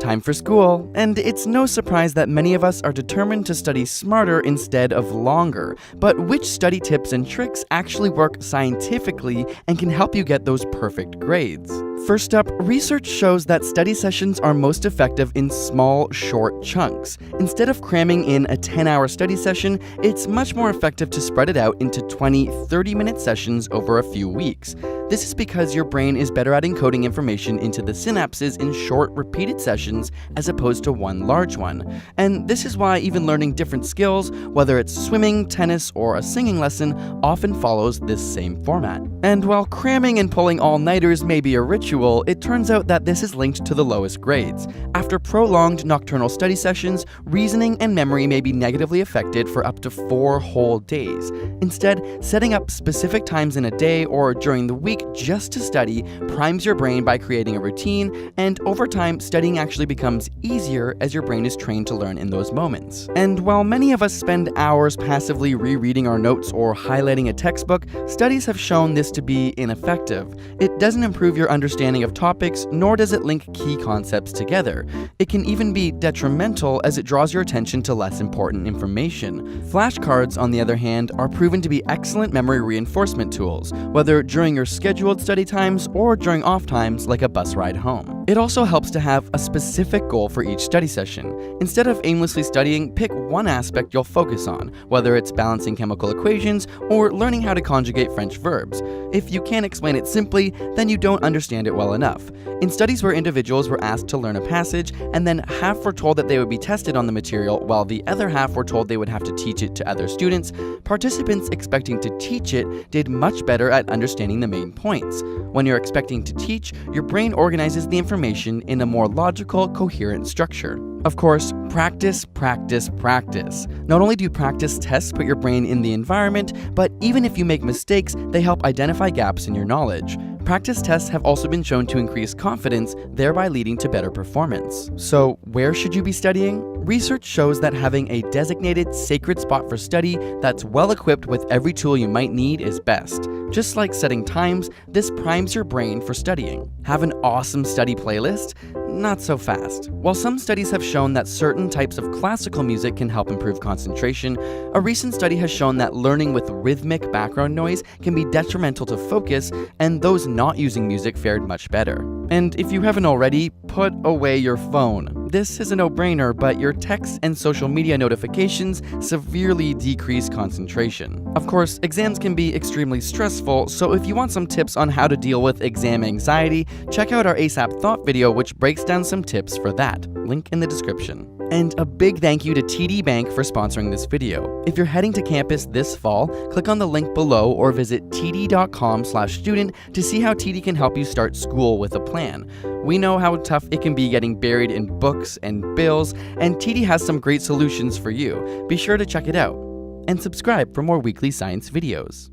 Time for school, and it's no surprise that many of us are determined to study smarter instead of longer. But which study tips and tricks actually work scientifically and can help you get those perfect grades? First up, research shows that study sessions are most effective in small, short chunks. Instead of cramming in a 10-hour study session, it's much more effective to spread it out into 20, 30-minute sessions over a few weeks. This is because your brain is better at encoding information into the synapses in short, repeated sessions as opposed to one large one. And this is why even learning different skills, whether it's swimming, tennis, or a singing lesson, often follows this same format. And while cramming and pulling all-nighters may be a ritual, it turns out that this is linked to the lowest grades. After prolonged nocturnal study sessions, reasoning and memory may be negatively affected for up to 4 whole days. Instead, setting up specific times in a day or during the week just to study primes your brain by creating a routine, and over time, studying actually becomes easier as your brain is trained to learn in those moments. And while many of us spend hours passively rereading our notes or highlighting a textbook, studies have shown this to be ineffective. It doesn't improve your understanding of topics, nor does it link key concepts together. It can even be detrimental as it draws your attention to less important information. Flashcards, on the other hand, are proven to be excellent memory reinforcement tools, whether during your scheduled study times or during off times like a bus ride home. It also helps to have a specific goal for each study session. Instead of aimlessly studying, pick one aspect you'll focus on, whether it's balancing chemical equations or learning how to conjugate French verbs. If you can't explain it simply, then you don't understand it well enough. In studies where individuals were asked to learn a passage and then half were told that they would be tested on the material while the other half were told they would have to teach it to other students, participants expecting to teach it did much better at understanding the main points. When you're expecting to teach, your brain organizes the information in a more logical, coherent structure. Of course, practice, practice, practice. Not only do practice tests put your brain in the environment, but even if you make mistakes, they help identify gaps in your knowledge. Practice tests have also been shown to increase confidence, thereby leading to better performance. So, where should you be studying? Research shows that having a designated, sacred spot for study that's well equipped with every tool you might need is best. Just like setting times, this primes your brain for studying. Have an awesome study playlist? Not so fast. While some studies have shown that certain types of classical music can help improve concentration, a recent study has shown that learning with rhythmic background noise can be detrimental to focus, and those not using music fared much better. And if you haven't already, put away your phone. This is a no-brainer, but your texts and social media notifications severely decrease concentration. Of course, exams can be extremely stressful, so if you want some tips on how to deal with exam anxiety, check out our ASAP Thought video, which breaks down some tips for that. Link in the description. And a big thank you to TD Bank for sponsoring this video. If you're heading to campus this fall, click on the link below or visit td.com/student to see how TD can help you start school with a plan. We know how tough it can be getting buried in books and bills, and TD has some great solutions for you. Be sure to check it out. And subscribe for more weekly science videos.